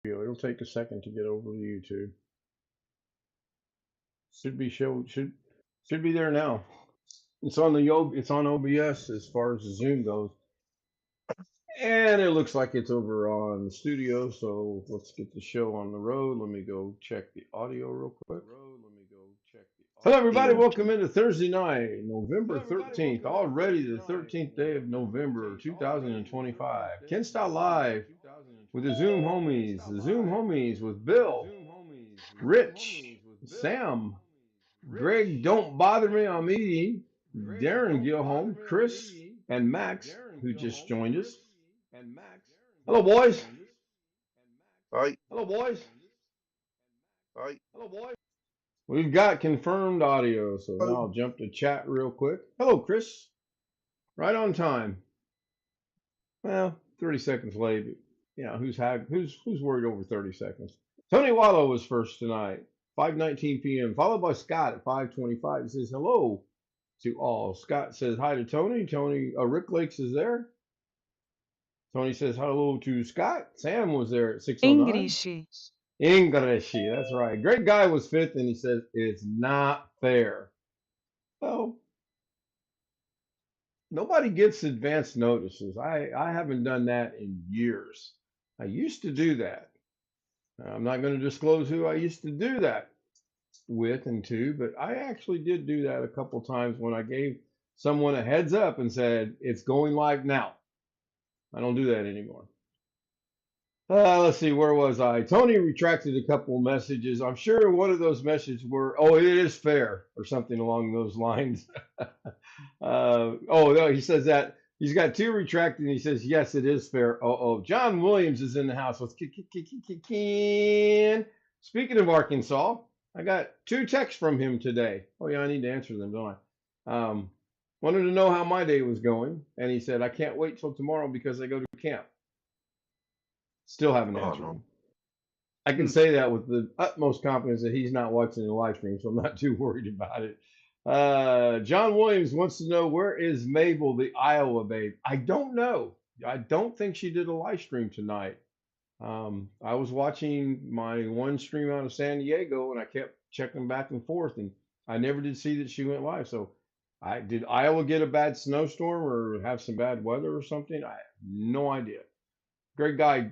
It'll take a second to get over to YouTube. Should be there now. It's on OBS as far as the Zoom goes. And it looks like it's over on the studio, so let's get the show on the road. Let me go check the audio real quick. Hello, everybody. Welcome into Thursday night, November 13th. Already the 13th day of November 2025. Ken Style Live with the Zoom homies. The Zoom homies with Bill, Rich, Sam, Greg, Don't Bother Me, I'm Eating, Darren Gilholm, Chris, and Max, who just joined us. Hello, boys. Hi, Hello, boys. hi. We've got confirmed audio, so now I'll jump to chat real quick. Hello, Chris. Right on time. Well, 30 seconds late, but who's worried over 30 seconds? Tony Wallow was first tonight, 5:19 p.m., followed by Scott at 5:25. He says hello to all. Scott says hi to Tony. Rick Lakes is there. Tony says hello to Scott. Sam was there at 6:09. Ingrishi. Ingreshi, that's right. Great guy was fifth, and he says it's not fair. Well, nobody gets advance notices. I haven't done that in years. I used to do that. I'm not going to disclose who I used to do that with and to, but I actually did do that a couple times when I gave someone a heads up and said it's going live now. I don't do that anymore. Let's see, where was I? Tony retracted a couple messages. I'm sure one of those messages were, "Oh, it is fair," or something along those lines. No, he says that he's got two retracted, and he says, "Yes, it is fair." Oh, John Williams is in the house. Let's Ken. Speaking of Arkansas, I got two texts from him today. Oh yeah, I need to answer them, don't I? Wanted to know how my day was going, and he said, "I can't wait till tomorrow because I go to camp." Still haven't Oh answered no. him. I can say that with the utmost confidence that he's not watching the live stream, so I'm not too worried about it. John Williams wants to know, where is Mabel, the Iowa babe? I don't know. I don't think she did a live stream tonight. I was watching my one stream out of San Diego, and I kept checking back and forth, and I never did see that she went live. So, did Iowa get a bad snowstorm or have some bad weather or something? I have no idea. Great guy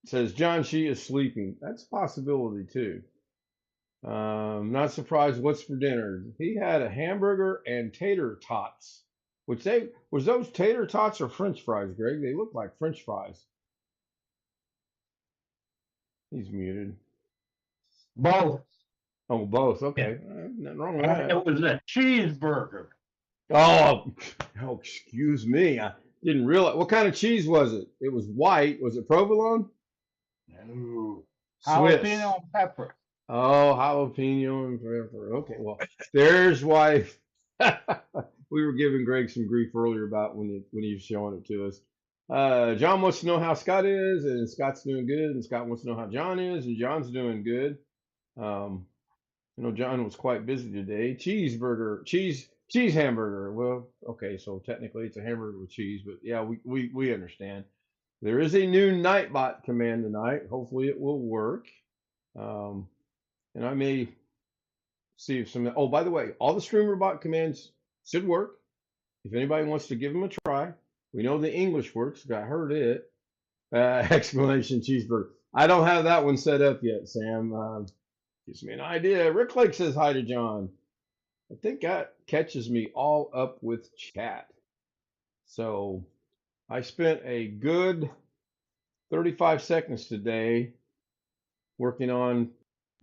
says, John, she is sleeping. That's a possibility too. Not surprised. What's for dinner? He had a hamburger and tater tots. Was those tater tots or French fries, Greg? They look like French fries. He's muted. Both. Oh, both. Yeah. Okay. Nothing wrong with that. It was a cheeseburger. Oh, excuse me. I didn't realize. What kind of cheese was it? It was white. Was it provolone? No. Swiss. Jalapeno and pepper. Oh, jalapeno and pepper. Okay, well, there's why we were giving Greg some grief earlier about when he was showing it to us. John wants to know how Scott is, and Scott's doing good, and Scott wants to know how John is, and John's doing good. John was quite busy today. Cheese hamburger. Well, okay, so technically it's a hamburger with cheese, but yeah, we understand. There is a new Nightbot command tonight. Hopefully it will work. And I may see if some. Oh, by the way, all the StreamerBot commands should work. If anybody wants to give them a try, we know the English works. I heard it. Explanation cheeseburger. I don't have that one set up yet, Sam. Gives me an idea. Rick Lake says hi to John. I think that catches me all up with chat. So I spent a good 35 seconds today working on.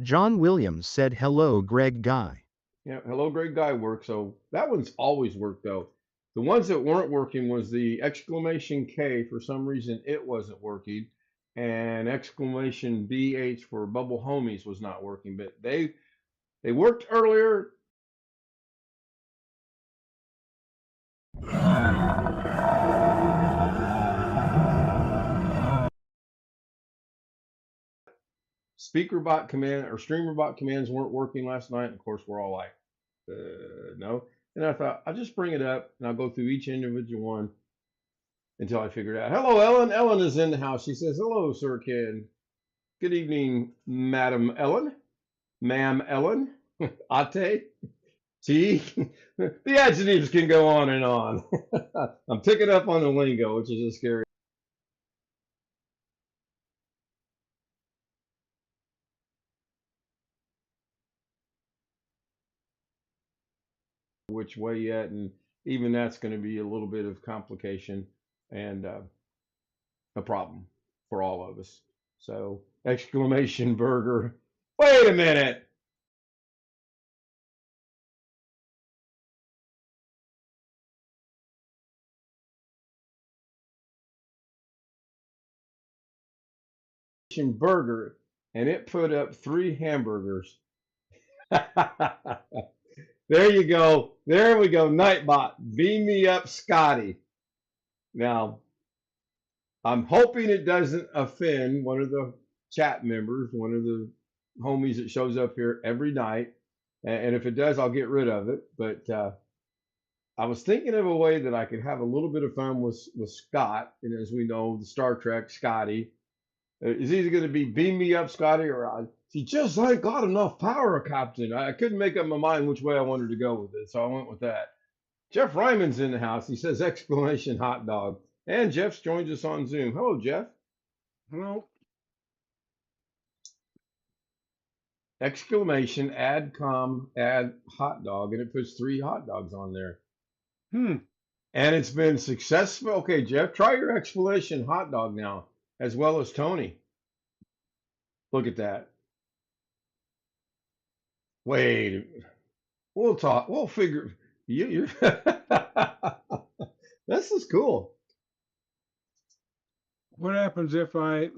John Williams said hello, Greg Guy. Yeah, hello, Greg Guy worked. So that one's always worked though. The ones that weren't working was the exclamation K. For some reason, it wasn't working, and exclamation BH for Bubble Homies was not working. But they worked earlier. SpeakerBot command or StreamerBot commands weren't working last night. Of course, we're all like, no. And I thought, I'll just bring it up and I'll go through each individual one until I figure it out. Hello, Ellen. Ellen is in the house. She says, hello, Sir Ken. Good evening, Madam Ellen, Ma'am Ellen, Ate, T. The adjectives can go on and on. I'm picking up on the lingo, which is a scary. Which way yet, and even that's going to be a little bit of complication and a problem for all of us. So exclamation burger. Wait a minute. Burger, and it put up 3 hamburgers. There you go. There we go. Nightbot. Beam me up, Scotty. Now, I'm hoping it doesn't offend one of the chat members, one of the homies that shows up here every night. And if it does, I'll get rid of it. But I was thinking of a way that I could have a little bit of fun with Scott. And as we know, the Star Trek Scotty is either going to be beam me up, Scotty, or he just ain't got enough power, Captain. I couldn't make up my mind which way I wanted to go with it, so I went with that. Jeff Ryman's in the house. He says exclamation hot dog. And Jeff's joins us on Zoom. Hello, Jeff. Hello. Exclamation add hot dog, and it puts 3 hot dogs on there. And it's been successful. Okay, Jeff, try your exclamation hot dog now, as well as Tony. Look at that. Wait, we'll talk. We'll figure. You're this is cool. What happens if I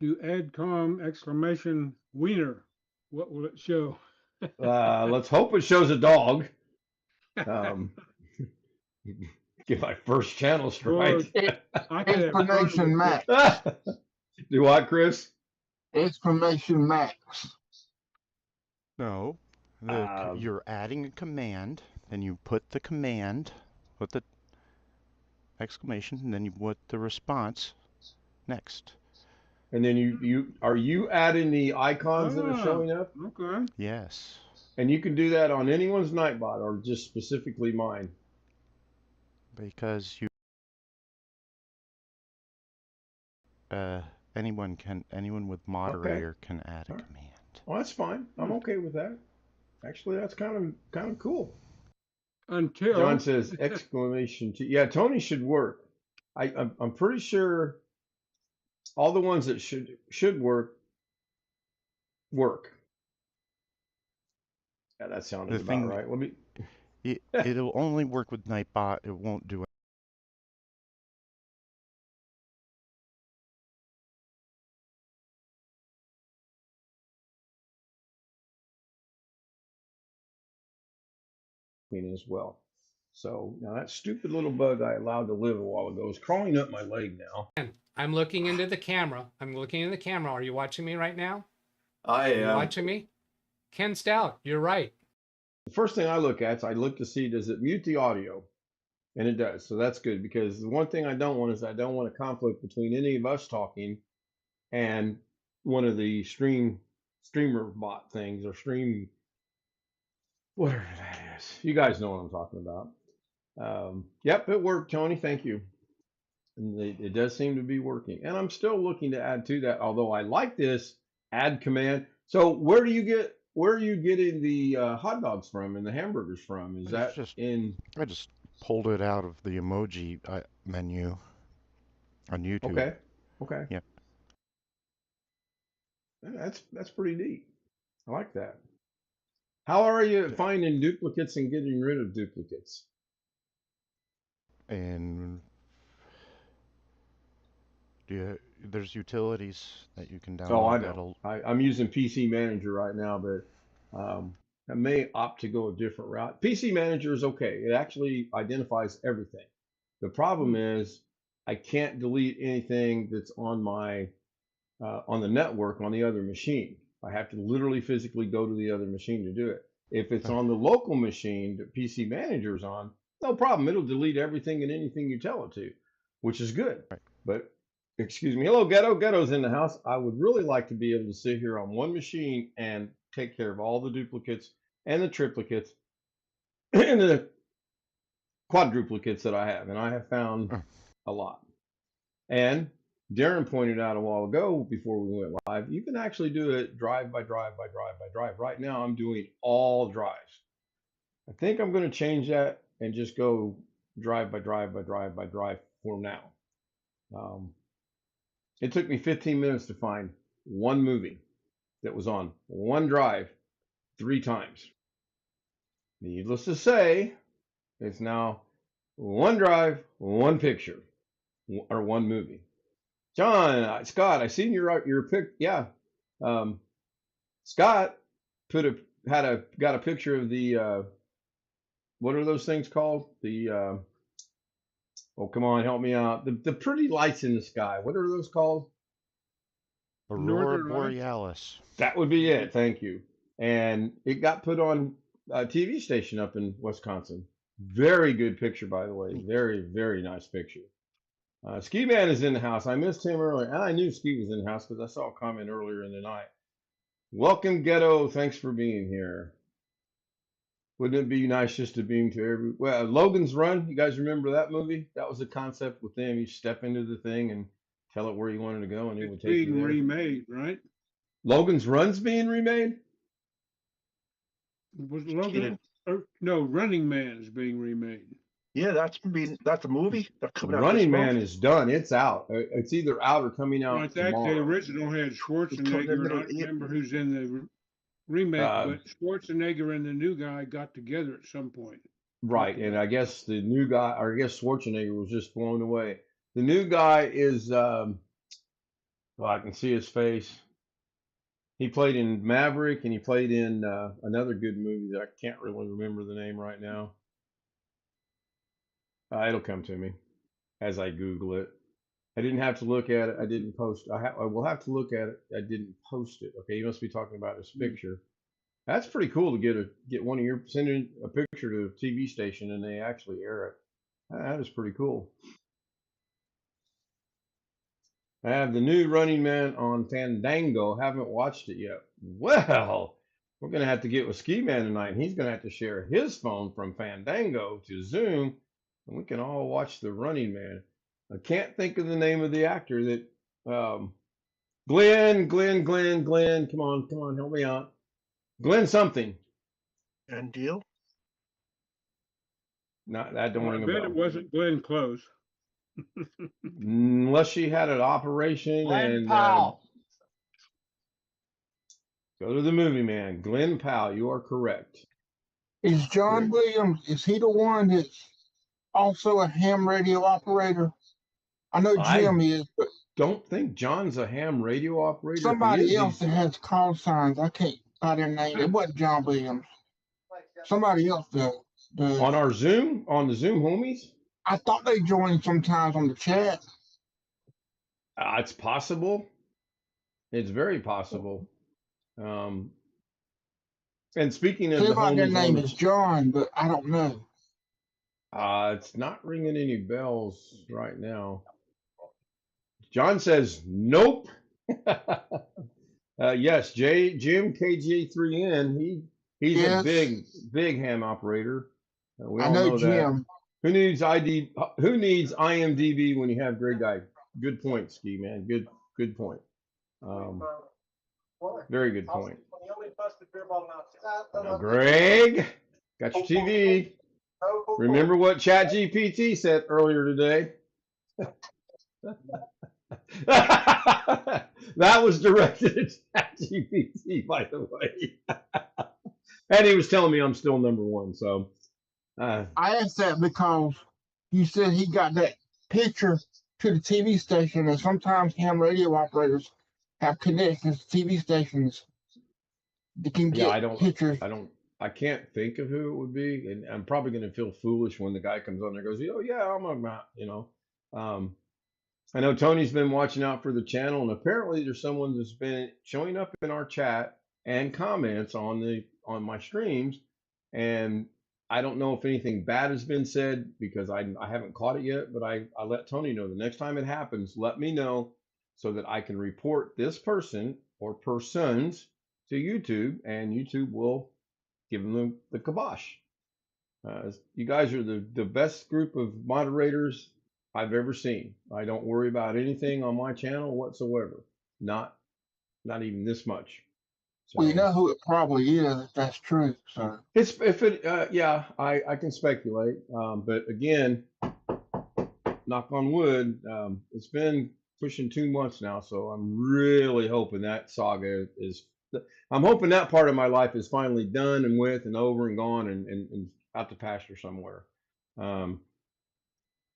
do adcom exclamation wiener? What will it show? Let's hope it shows a dog. Get my first channel strike. I could have Exclamation max. Do what, Chris? Exclamation max. No, you're adding a command, then you put the command, put the exclamation, and then you put the response next. And then are you adding the icons that are showing up? Okay. Yes. And you can do that on anyone's Nightbot or just specifically mine. Because you anyone with moderator can add a command. Well, that's fine. I'm okay with that. Actually, that's kind of cool. Until John says exclamation T. Yeah, Tony should work. I'm pretty sure all the ones that should work. Yeah, that sounded about right. Let me. It'll only work with Nightbot. It won't do As well. So now that stupid little bug I allowed to live a while ago is crawling up my leg now. I'm looking into the camera. I'm looking in the camera. Are you watching me right now? I am. Are you watching me? Ken Stout, you're right. The first thing I look at is I look to see, does it mute the audio? And it does. So that's good, because the one thing I don't want is I don't want a conflict between any of us talking and one of the streamer bot things or stream, whatever that is. You guys know what I'm talking about. Yep, it worked, Tony. Thank you. And it does seem to be working. And I'm still looking to add to that, although I like this add command. So where are you getting the hot dogs from and the hamburgers from? Is that in? I just pulled it out of the emoji menu on YouTube. Okay. Yep. That's pretty neat. I like that. How are you finding duplicates and getting rid of duplicates? And there's utilities that you can download. Oh, I know. I'm using PC Manager right now, but I may opt to go a different route. PC Manager is okay. It actually identifies everything. The problem is I can't delete anything that's on my on the network on the other machine. I have to literally physically go to the other machine to do it. If it's on the local machine that PC Manager's on, no problem. It'll delete everything and anything you tell it to, which is good. Right. But Excuse me. Hello, Ghetto. Ghetto's in the house. I would really like to be able to sit here on one machine and take care of all the duplicates and the triplicates and the quadruplicates that I have, and I have found a lot. And Darren pointed out a while ago before we went live, you can actually do it drive by drive by drive by drive. Right now, I'm doing all drives. I think I'm going to change that and just go drive by drive by drive by drive for now. It took me 15 minutes to find one movie that was on one drive 3 times. Needless to say, it's now one drive, one picture, or one movie. John, Scott, I seen your pic. Yeah, Scott got a picture of the what are those things called? The oh, come on, help me out. The pretty lights in the sky. What are those called? Aurora Northern Lights? Borealis. That would be it. Thank you. And it got put on a TV station up in Wisconsin. Very good picture, by the way. Very, very nice picture. Ski Man is in the house. I missed him earlier, and I knew Ski was in the house because I saw a comment earlier in the night. Welcome, Ghetto. Thanks for being here. Wouldn't it be nice just to beam to every... Well, Logan's Run, you guys remember that movie? That was a concept with them. You step into the thing and tell it where you wanted to go, and it would It's take you being there. remade, right? Logan's Run's being remade? Was Logan? No, Running Man is being remade. Yeah, that's a movie. That's coming out Running this Man month. is done. It's out. It's either out or coming out Well, it's actually the tomorrow. original had Schwarzenegger, and I don't remember who's in the remake, but Schwarzenegger and the new guy got together at some point. Right, and I guess the new guy, or I guess Schwarzenegger was just blown away. The new guy is, well, I can see his face. He played in Maverick, and he played in another good movie that I can't really remember the name right now. It'll come to me as I Google it. I didn't have to look at it. I didn't post. I will have to look at it. I didn't post it. Okay, you must be talking about this picture. That's pretty cool to get one of your sending a picture to a TV station and they actually air it. That is pretty cool. I have the new Running Man on Fandango. Haven't watched it yet. Well, we're gonna have to get with Ski Man tonight, and he's gonna have to share his phone from Fandango to Zoom, and we can all watch the Running Man. I can't think of the name of the actor that. Glenn. Come on, help me out. Glenn something. And deal. Not that don't Well, I ring a bet bell. it wasn't Glenn Close. Unless she had an operation Glenn and Powell. go to the movie, man. Glenn Powell, you are correct. Is John Williams, is he the one that's also a ham radio operator? I know Jim is, but Don't think John's a ham radio operator. If he somebody is, else that has call signs. I can't find their name. It wasn't John Williams. Somebody else does. on our Zoom, on the Zoom homies. I thought they joined sometimes on the chat. It's possible. It's very possible. And speaking of Seems the like their homies, name is John, but I don't know. it's not ringing any bells right now. John says nope. Yes, Jim KJ3N. He's Yes. a big ham operator. We I all know know that. Jim. Who needs Who needs IMDb when you have great guy? Good point, Ski Man. Good point. Very good point. Now, Greg, got your TV. Remember what ChatGPT said earlier today? That was directed at ChatGPT, by the way. And he was telling me I'm still number one. So I asked that because you said he got that picture to the TV station, and sometimes ham radio operators have connections to TV stations that can yeah, get pictures. I can't think of who it would be, and I'm probably going to feel foolish when the guy comes on there and goes, oh yeah, I'm about, I know Tony's been watching out for the channel, and apparently there's someone that's been showing up in our chat and comments on my streams, and I don't know if anything bad has been said because I haven't caught it yet, but I let Tony know the next time it happens, let me know so that I can report this person or persons to YouTube, and YouTube will give them the kibosh. You guys are the best group of moderators I've ever seen. I don't worry about anything on my channel whatsoever. Not even this much. Well, you So know who it probably is, if that's true. So it's if it yeah, I can speculate. But again, knock on wood, it's been pushing 2 months now, so I'm really hoping that saga is. I'm hoping that part of my life is finally done and with and over and gone and out to pasture somewhere.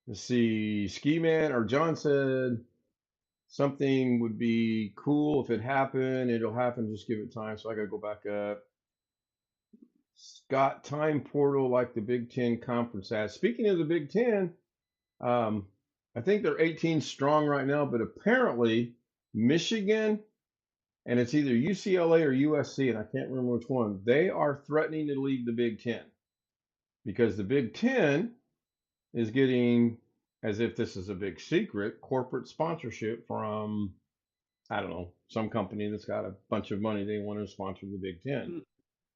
Let's see, Ski Man or John said something would be cool if it happened. It'll happen. Just give it time. So I gotta go back up. Scott, time portal like the Big Ten conference has. Speaking of the Big Ten, I think they're 18 strong right now, but apparently Michigan, and it's either UCLA or USC, and I can't remember which one, they are threatening to leave the Big Ten because the Big Ten is getting, as if this is a big secret, corporate sponsorship from, I don't know, some company that's got a bunch of money they want to sponsor the Big Ten.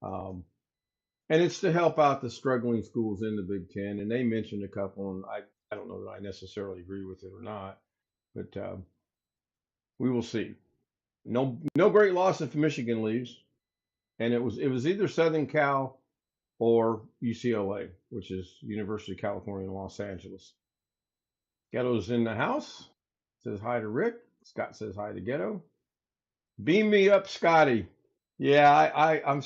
And it's to help out the struggling schools in the Big Ten. And they mentioned a couple, and I don't know that I necessarily agree with it or not, but we will see. No great loss if Michigan leaves, and it was either Southern Cal or UCLA, which is University of California in Los Angeles. Ghetto's in the house. Says hi to Rick. Scott says hi to Ghetto. Beam me up, Scotty. Yeah, I'm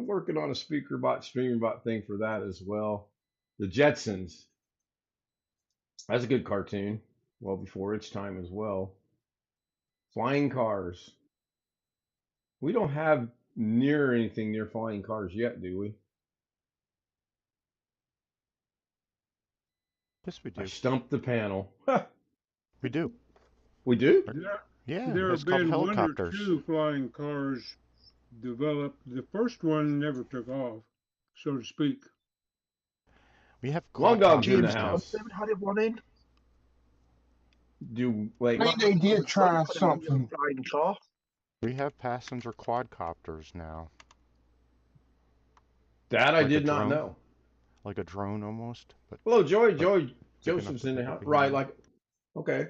working on a streamer bot thing for that as well. The Jetsons. That's a good cartoon. Well before its time as well. Flying cars. We don't have near anything near flying cars yet, do we? Yes, we do. I stumped the panel. We do. We do? Yeah, There it's have called been one or helicopters. two flying cars developed. The first one never took off, so to speak. We have Long Dog's in the quadcopters now. house. David, how do you have one in? I think they did try something. Flying car. We have passenger quadcopters now. That I Like a did not drone? know. Like a drone almost. But Hello, Joy. Like, Joy big Joseph's in the enough house. to Right, be like, okay.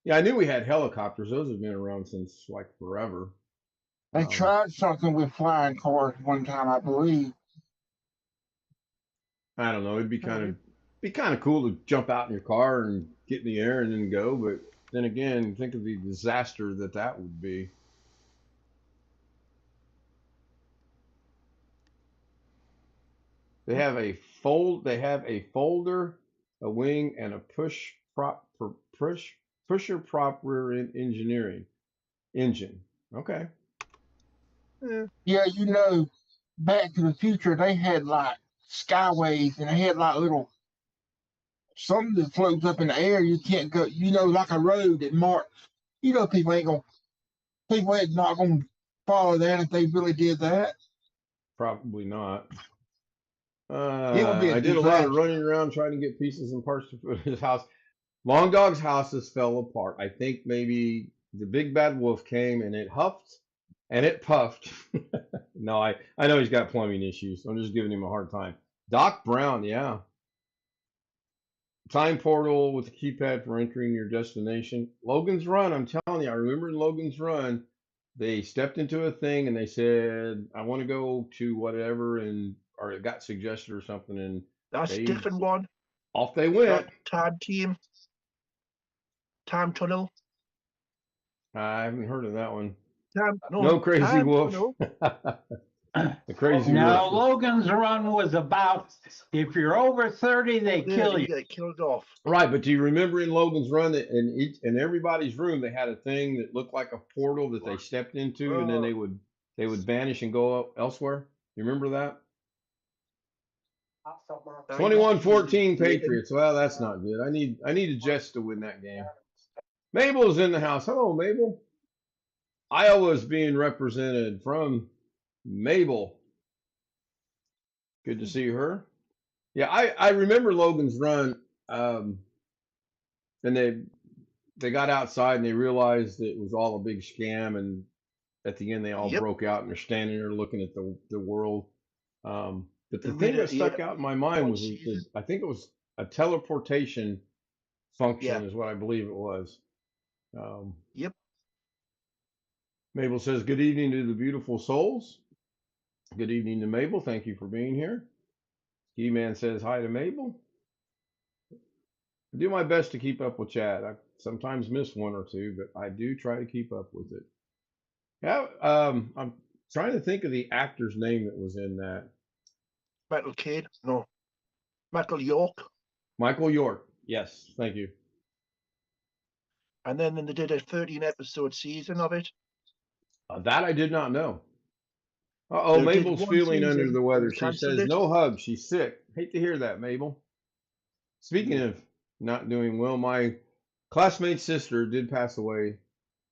Yeah, I knew we had helicopters. Those have been around since like forever. They tried something with flying cars one time, I believe. I don't know. It'd be kind of cool to jump out in your car and get in the air and then go. But then again, think of the disaster that would be. They have a folder, a wing, and a pusher prop rear engineering engine. Okay. Yeah, you know, Back to the Future, they had like skyways and they had like little something that floats up in the air. You can't go, you know, like a road that marks. You know, people ain't not gonna follow that if they really did that. Probably not. It would be a I did a lot of disaster. running around trying to get pieces and parts to put in his house. Long Dog's houses fell apart. I think maybe the big bad wolf came and it huffed and it puffed. No, I know he's got plumbing issues. I'm just giving him a hard time. Doc Brown, yeah. Time portal with the keypad for entering your destination. Logan's Run, I'm telling you, I remember in Logan's Run, they stepped into a thing and they said, I want to go to whatever, or it got suggested or something, and That's a different one. off they went. Time tunnel. I haven't heard of that one. No, No Crazy time Wolf. tunnel. The Crazy Now, Wolf. Logan's Run was about if you're over 30, they kill you. Get killed off. Right, but do you remember in Logan's Run that in everybody's room they had a thing that looked like a portal that they stepped into, and then they would vanish and go elsewhere? You remember that? 21-14 Patriots. Well, that's not good. I need a Jets to win that game. Mabel's in the house. Hello, Mabel. Iowa's being represented from Mabel. Good to see her. Yeah, I remember Logan's Run, and they got outside and they realized it was all a big scam, and at the end they all Yep. broke out and they're standing there looking at the world. But They the thing that stuck yeah, out in my mind one was season. I think it was a teleportation function, Yeah. is what I believe it was. Um, Yep. Mabel says, "Good evening to the beautiful souls." Good evening to Mabel. Thank you for being here. Ski Man says hi to Mabel. I do my best to keep up with chat. I sometimes miss one or two, but I do try to keep up with it. Yeah, I'm trying to think of the actor's name that was in that. Michael Caine. No. Michael York. Michael York. Yes, thank you. And then they did a 13 episode season of it. That I did not know. Uh-oh, They did Mabel's one feeling under season the and weather. they She cancelled says it. no hug. She's sick. Hate to hear that, Mabel. Speaking Mm. of not doing well, my classmate's sister did pass away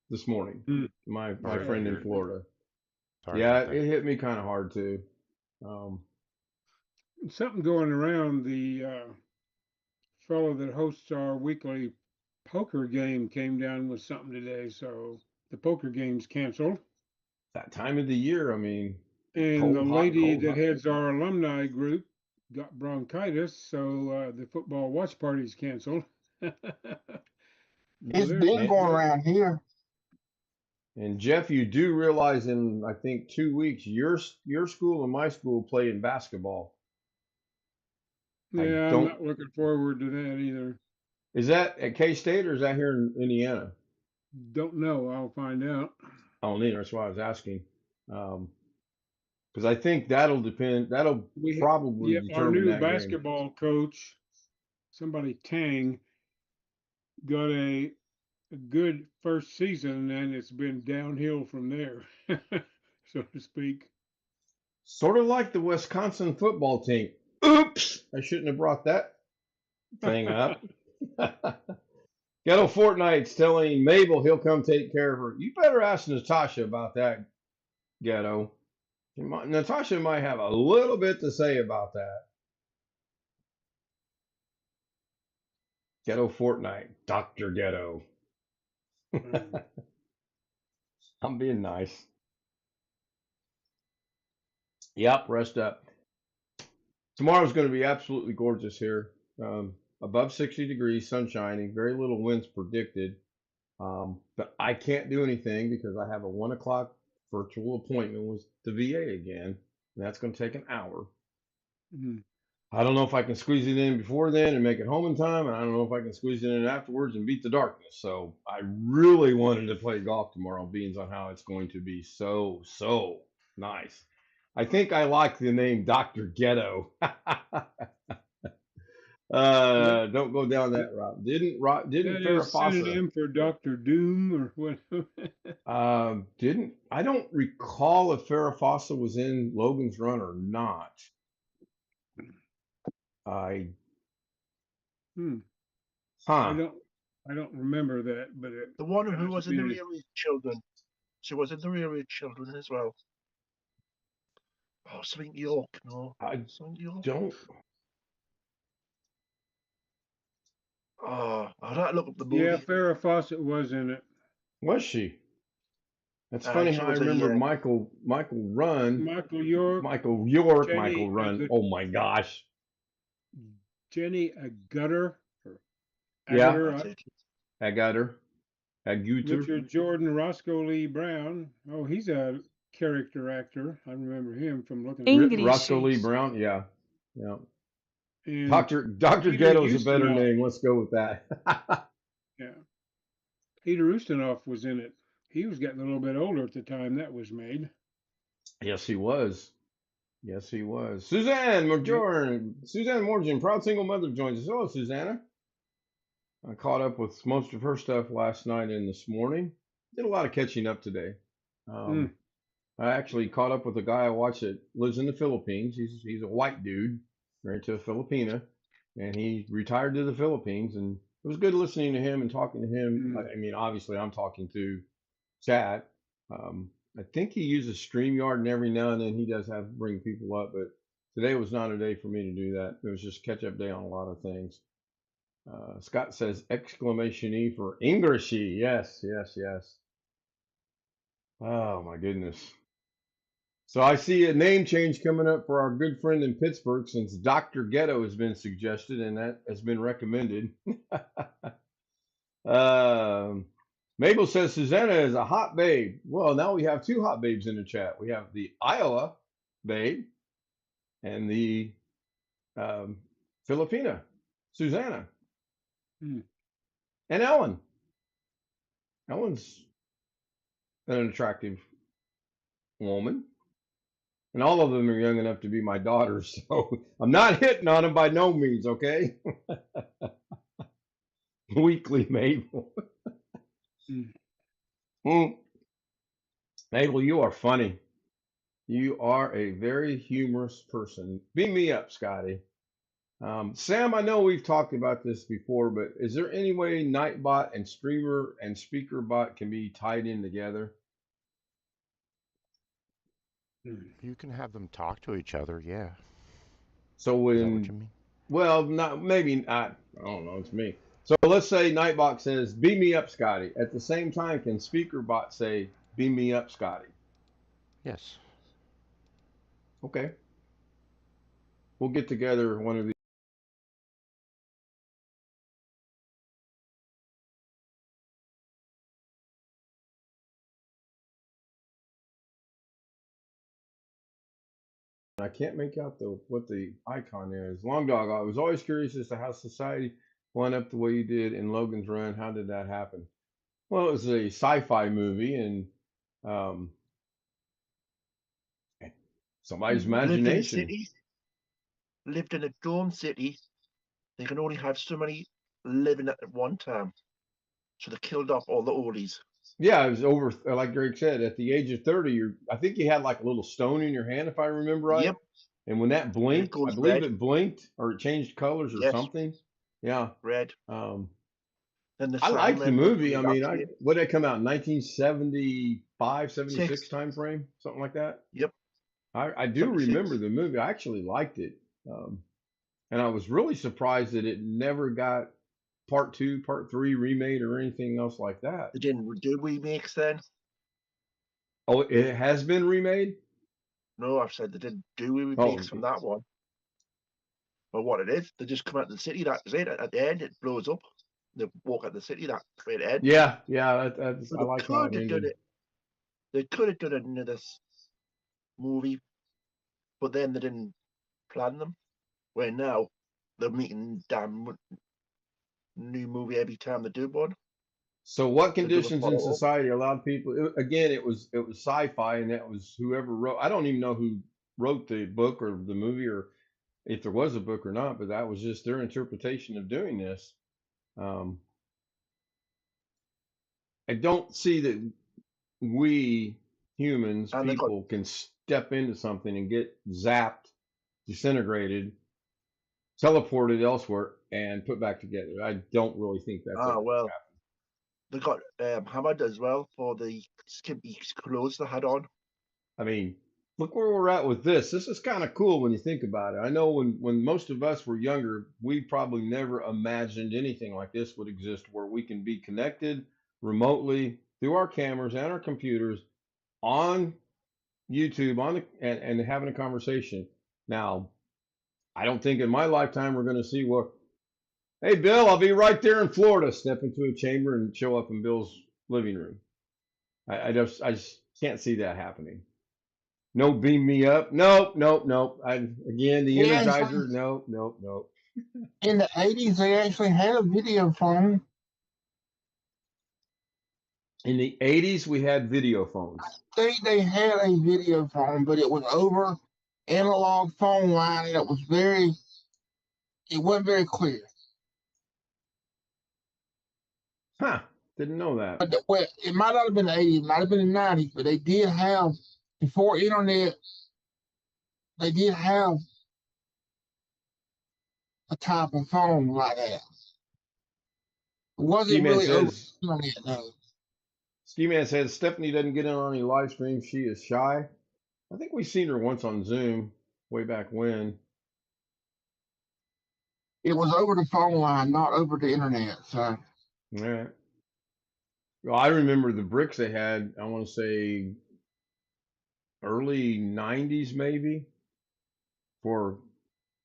this morning. Mm. My Sorry to friend in hear it. Florida. Sorry Yeah, about that. it hit me kind of hard too. Something going around. The fellow that hosts our weekly poker game came down with something today, so the poker game's canceled. That time of the year, I mean, And the cold, hot, lady cold, that hot. heads our alumni group got bronchitis, so the football watch party's canceled. It's There's been And, going something. around here. and Jeff, you do realize in I think 2 weeks, your school and my school play in basketball. I Yeah, I'm don't. not looking forward to that either. Is that at K State or is that here in Indiana? Don't know. I'll find out. Oh, neither. That's why I was asking. Because I think that'll depend. That'll probably Yep, our determine new that game. basketball coach, somebody Tang, got a good first season, and it's been downhill from there, so to speak. Sort of like the Wisconsin football team. Oops! I shouldn't have brought that thing up. Ghetto Fortnite's telling Mabel he'll come take care of her. You better ask Natasha about that, Ghetto. Natasha might have a little bit to say about that. Ghetto Fortnite, Dr. Ghetto. I'm being nice. Yep, rest up. Tomorrow's going to be absolutely gorgeous here. Above 60 degrees, sun shining, very little winds predicted. But I can't do anything because I have a 1 o'clock virtual appointment with the VA again. And that's going to take an hour. Mhm. I don't know if I can squeeze it in before then and make it home in time. And I don't know if I can squeeze it in afterwards and beat the darkness. So I really wanted to play golf tomorrow, being on how it's going to be so nice. I think I like the name Dr. Ghetto. Don't go down that route. Didn't That is Farrah synonym for Dr. Doom or what? didn't I don't recall if Farrah Fawcett was in Logan's Run or not. I Hmm. huh. I don't remember that, but The one who must was in the be- Real Rich Children. She was in the Real Rich Children as well. Oh, something York, no. I Something York. don't. Oh, I'd have to look up the movie. Yeah, Farrah Fawcett was in it. Was she? That's funny she how I was a, remember Michael Run. Michael York, Michael York, Jenny Michael Run. Agut- Oh my gosh. Jenny Agutter. Or Yeah. Agutter, that's it. Agutter. Richard Jordan, Roscoe Lee Brown. Oh, he's a character actor. I remember him from looking. Roscoe Lee Brown. Yeah. Yeah. And Dr. Peter Ghetto is a better Ustinov. name. Let's go with that. Yeah. Peter Ustinov was in it. He was getting a little bit older at the time that was made. Yes, he was. Yes, he was. Suzanne Morgan, proud single mother, joins us. Hello, Susanna. I caught up with most of her stuff last night and this morning. Did a lot of catching up today. I actually caught up with a guy I watch that lives in the Philippines. He's a white dude, married to a Filipina, and he retired to the Philippines. And it was good listening to him and talking to him. I mean, obviously, I'm talking to chat. I think he uses StreamYard, and every now and then he does have bring people up. But Today was not a day for me to do that. It was just catch up day on a lot of things. Scott says exclamation E for Englishy. Yes, yes, yes. Oh my goodness. So I see a name change coming up for our good friend in Pittsburgh since Dr. Ghetto has been suggested and that has been recommended. Mabel says Susanna is a hot babe. Well, now we have two hot babes in the chat. We have the Iowa babe and the Filipina, Susanna, Hmm. and Ellen. Ellen's an attractive woman. And all of them are young enough to be my daughters, so I'm not hitting on them by no means, okay? Weekly, Mabel. Hmm. Mabel, you are funny. You are a very humorous person. Beam me up, Scotty. Sam, I know we've talked about this before, but is there any way Nightbot and Streamer and SpeakerBot can be tied in together? You can have them talk to each other, yeah. So Is that what when, you mean? well, not maybe I don't know. It's me. So let's say Nightbot says, "Beam me up, Scotty." At the same time, can SpeakerBot say, "Beam me up, Scotty"? Yes. Okay, we'll get together one of these. I can't make out what the icon is. Long Dog, I was always curious as to how society wound up the way you did in Logan's Run. How did that happen? Well, it was a sci-fi movie, and um, somebody's Lived in a imagination. city, lived in a dome city. They can only have so many living at one time. So they killed off all the oldies. Yeah, it was over, like Greg said, at the age of 30, I think you had like a little stone in your hand, if I remember right. Yep. And when that And it blinked, I goes believe red. it blinked or it changed colors or Yes, something. Yeah. red. Um, Then the I liked the siren would movie. I mean, reactivate. what did it come out in 1975, 76 Six. time frame, something like that? Yep. I do 76. remember the movie. I actually liked it. And I was really surprised that it never got part two, part three remade or anything else like that. They didn't do remakes then. Oh, it has been remade? No, I've said they didn't do remakes from that one. But what it is, they just come out of the city. That's it. At the end, it blows up. They walk out the city. That's where it ends. Yeah. So I like how it ended. They could have done another movie, but then they didn't plan them. Where now they're making damn new movie every time they do one. So what They do a conditions in follow-up. society allowed people, again, it was sci-fi, and that was whoever wrote, I don't even know who wrote the book or the movie or if there was a book or not, but that was just their interpretation of doing this. I don't see that we humans, And they got people, can step into something and get zapped, disintegrated, teleported elsewhere, and put back together. I don't really think that's ever well, happened. they got hammered as well for the skimpy clothes they had on. I mean, look where we're at with this. This is kind of cool when you think about it. I know when most of us were younger, we probably never imagined anything like this would exist, where we can be connected remotely through our cameras and our computers on YouTube and having a conversation. Now, I don't think in my lifetime we're going to see what. Hey, Bill, I'll be right there in Florida. Step into a chamber and show up in Bill's living room. I just can't see that happening. No, beam me up. Nope. Again, the Energizer. Nope. In the 80s, they actually had a video phone. In the 80s, we had video phones. They had a video phone, but it was over analog phone line, and it wasn't very clear. Huh. Didn't know that. But well, it might not have been the 80s, it might have been the 90s, but they did have, before internet, they did have a type of phone like that. It wasn't Ski-Man really over says, internet though. Ski-Man says, Stephanie doesn't get in on any live streams. She is shy. I think we've seen her once on Zoom. way back when. It was over the phone line, not over the internet. So Yeah. Well, I remember the bricks they had, I want to say early 90s maybe, for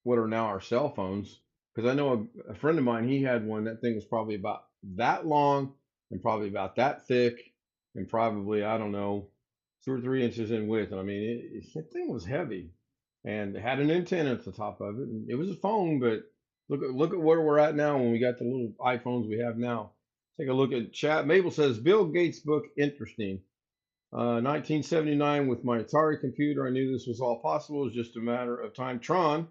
what are now our cell phones. Because I know a friend of mine, he had one. That thing was probably about that long and probably about that thick and probably, I don't know, 2 or 3 inches in width. I mean, that thing was heavy and it had an antenna at the top of it. And it was a phone, but look at where we're at now when we got the little iPhones we have now. Take a look at chat. Mabel says Bill Gates book interesting. 1979 with my Atari computer, I knew this was all possible. It was just a matter of time. Tron,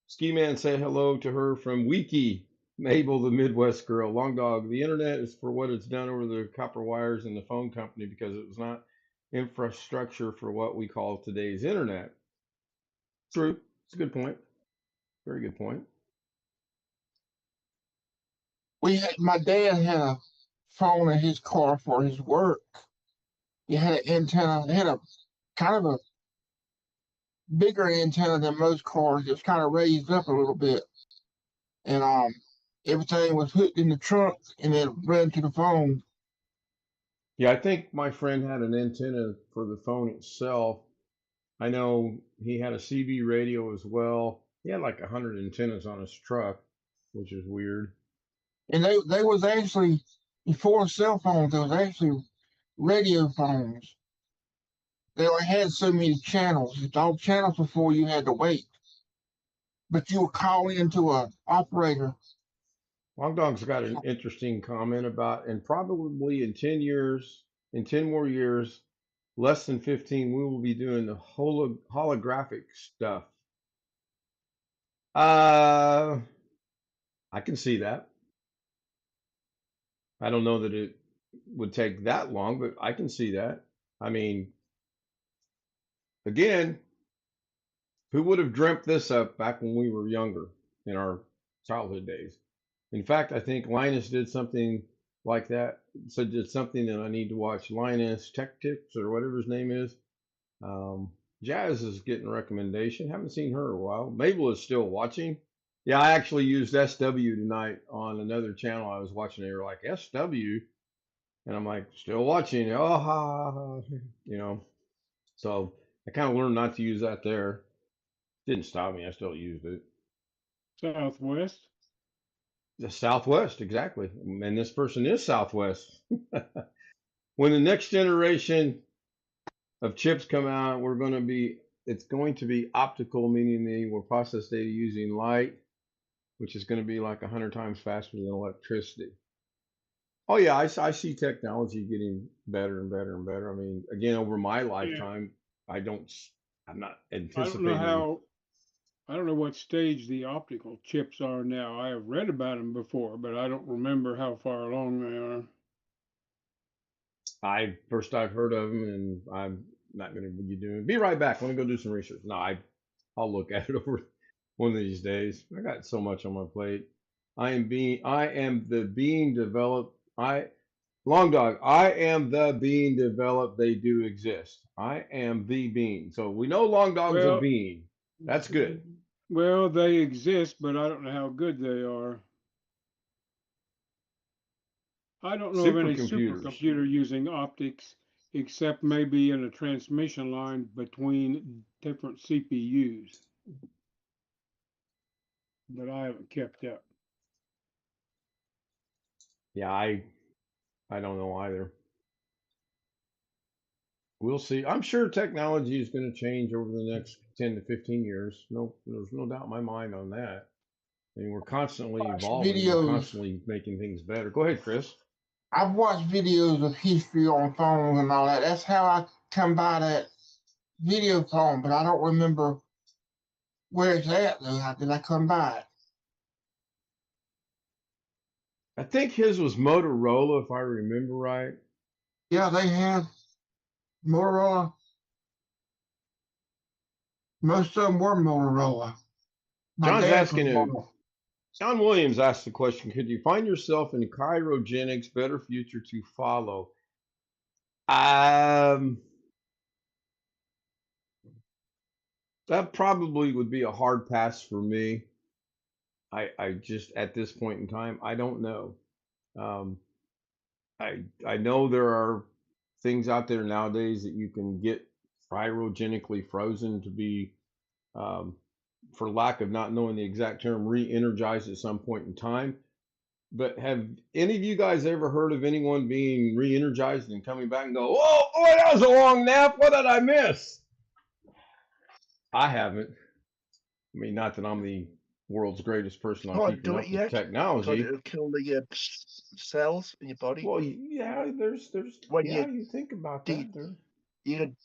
Ski Man said hello to her from Wiki. Mabel, the Midwest girl. Long Dog, the internet is for what it's done over the copper wires in the phone company because it was not infrastructure for what we call today's internet. True. It's a good point. Very good point. my dad had a phone in his car for his work. He had an antenna. It had a kind of a bigger antenna than most cars. It was kind of raised up a little bit, and everything was hooked in the trunk, and it ran to the phone. Yeah, I think my friend had an antenna for the phone itself. I know he had a CB radio as well. He had like 100 antennas on his truck, which is weird. And they was actually, before cell phones, there was actually radio phones. They only had so many channels. It's all channels before you had to wait. But you would call into an operator. Long Dog's got an interesting comment about, and probably in 10 years, in 10 more years, less than 15, we will be doing the holographic stuff. I can see that. I don't know that it would take that long, but I can see that. I mean, again, who would have dreamt this up back when we were younger in our childhood days? In fact, I think Linus did something like that. So did something that I need to watch. Linus Tech Tips or whatever his name is. Jazz is getting a recommendation. Haven't seen her in a while. Mabel is still watching. Yeah, I actually used SW tonight on another channel I was watching. They were like, SW? And I'm like, still watching. Oh, ha, ha, ha. You know. So I kind of learned not to use that there. Didn't stop me. I still used it. Southwest. The Southwest, exactly. And this person is Southwest. When the next generation of chips come out, it's going to be optical, meaning they will process data using light, which is going to be like 100 times faster than electricity. Oh yeah, I see technology getting better and better and better. I mean, again, over my lifetime, I'm not anticipating. I don't know what stage the optical chips are now. I have read about them before, but I don't remember how far along they are. I've heard of them, and I'm not going to be right back. I'm going to go do some research. No, I'll look at it over one of these days. I got so much on my plate. I am the being developed. Long Dog, I am the being developed. They do exist. I am the being. So we know Long Dog's a Well, being. That's good. well, they exist, but I don't know how good they are. I don't know of any Supercomputers. supercomputer using optics, except maybe in a transmission line between different CPUs. But I haven't kept up. Yeah, I don't know either. We'll see. I'm sure technology is going to change over the next 10 to 15 years. No, there's no doubt in my mind on that. I mean, we're constantly Watch evolving. We're videos. constantly making things better. Go ahead, Chris. I've watched videos of history on phones and all that. That's how I come by that video phone, but I don't remember where it's at though. How did I come by it? I think his was Motorola, if I remember right. Yeah, they had Motorola. Most of them were Motorola. John's asking John Williams asked the question, could you find yourself in cryogenics, better future to follow? that probably would be a hard pass for me. I just at this point in time, I don't know. Um, I know there are things out there nowadays that you can get cryogenically frozen to be, um, for lack of not knowing the exact term, re-energized at some point in time. But have any of you guys ever heard of anyone being re-energized and coming back and go, "Oh boy, that was a long nap. What did I miss?" I haven't. I mean, not that I'm the world's greatest person on Can't keeping do it up with yet because technology. it'll kill the cells in your body. Well, yeah, there's, When yeah, you think about de- that. There. you can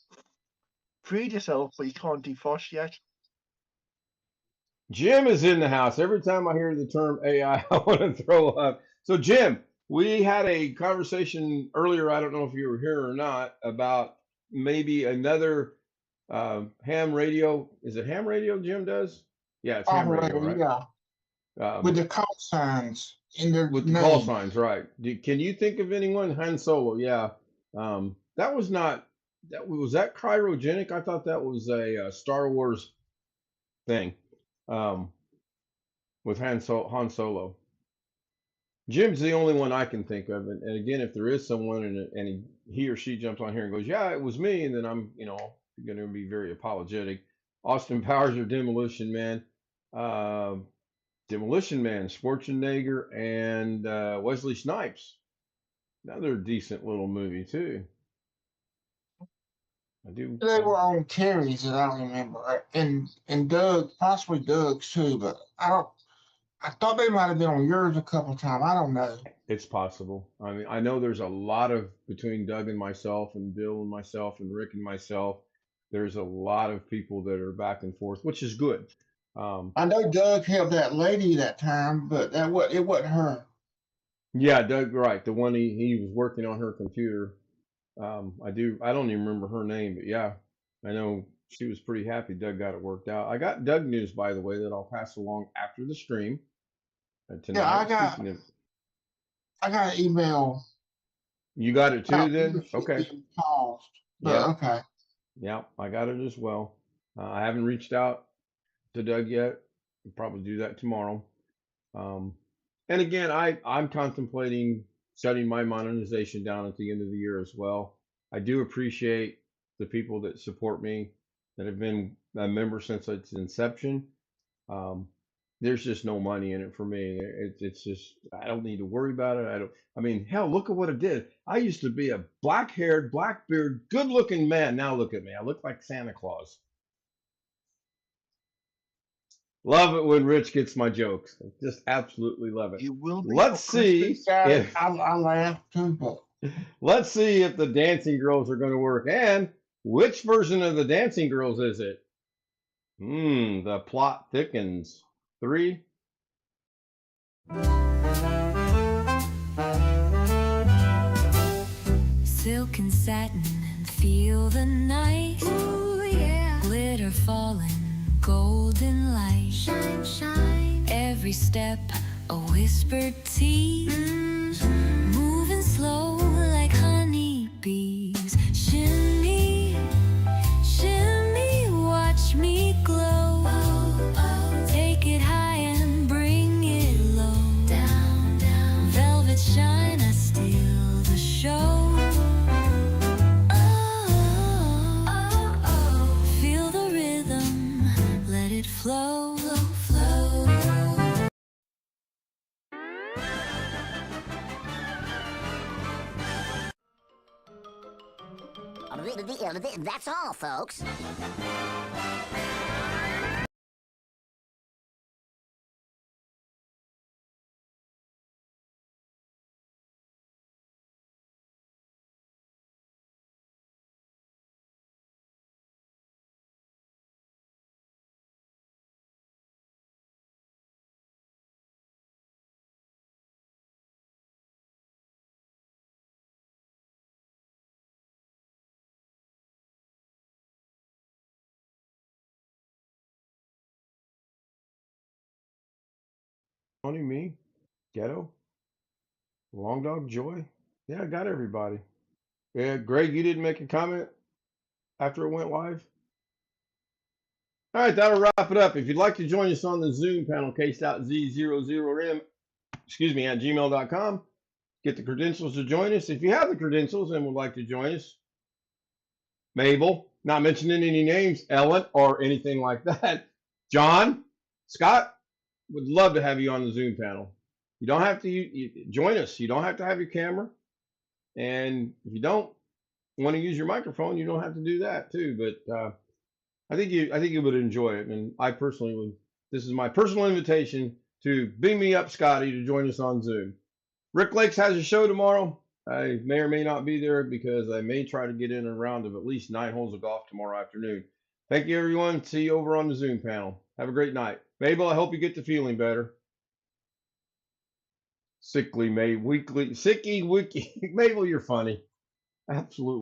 freed yourself, but you can't defrost yet. Jim is in the house. Every time I hear the term AI, I want to throw up. So, Jim, we had a conversation earlier. I don't know if you were here or not about maybe another ham radio. Is it ham radio Jim does? Yeah, it's ham radio, Operator, right? yeah, with the call signs in their With the call name. signs, right? Can you think of anyone? Han Solo, yeah. That was not. That cryogenic? I thought that was a Star Wars thing. Um, with Han Solo. Jim's the only one I can think of, and again, if there is someone and he or she jumps on here and goes, "Yeah, it was me," and then I'm, going to be very apologetic. Austin Powers or Demolition Man, uh, Demolition Man, Schwarzenegger, and Wesley Snipes. Another decent little movie too. I do. They were on Terry's, and I don't remember, and Doug, possibly Doug's too, but I don't. I thought they might have been on yours a couple of times. I don't know. It's possible. I mean, I know there's a lot of between Doug and myself, and Bill and myself, and Rick and myself. There's a lot of people that are back and forth, which is good. I know Doug helped that lady that time, but it wasn't her. Yeah, Doug, right. The one he was working on her computer. I do. I don't even remember her name, but yeah, I know she was pretty happy Doug got it worked out. I got Doug news, by the way, that I'll pass along after the stream tonight. Yeah, I got an email. You got it too, about then? leadership Okay. being paused, but Yeah. okay. Yeah, I got it as well. I haven't reached out to Doug yet. I'll probably do that tomorrow. Um, and again, I'm contemplating shutting my monetization down at the end of the year as well. I do appreciate the people that support me, that have been a member since its inception. Um, there's just no money in it for me. It's just I don't need to worry about it. I mean, hell, look at what it did. I used to be a black-haired, black-beard, good-looking man. Now look at me. I look like Santa Claus. Love it when Rich gets my jokes. Just absolutely love it. You will be. Let's see if I laughed too, but let's see if the dancing girls are going to work, and which version of the dancing girls is it? The plot thickens. 3. Silk and satin and feel the night. Ooh, yeah. Glitter falling, golden light. Shine, shine. Every step a whispered tease. Moving slow like honeybees. Shimmy, shimmy, watch me glow. Take it high and bring it low. Down, down. Velvet shine, I steal the show. Feel the rhythm, let it flow, flow. That's all, folks. Tony, me, Ghetto, Long Dog, Joy. Yeah, I got everybody. Yeah, Greg, you didn't make a comment after it went live? All right, that'll wrap it up. If you'd like to join us on the Zoom panel, case.z00m, at gmail.com. Get the credentials to join us. If you have the credentials and would like to join us, Mabel, not mentioning any names, Ellen, or anything like that, John, Scott, would love to have you on the Zoom panel. You don't have to join us. You don't have to have your camera. And if you don't want to use your microphone, you don't have to do that too. But I think you would enjoy it. And I personally would. This is my personal invitation to beam me up, Scotty, to join us on Zoom. Rick Lakes has a show tomorrow. I may or may not be there because I may try to get in a round of at least 9 holes of golf tomorrow afternoon. Thank you, everyone. See you over on the Zoom panel. Have a great night. Mabel, I hope you get to feeling better. Sickly May, weekly, sicky, wiki. Mabel, you're funny. Absolutely.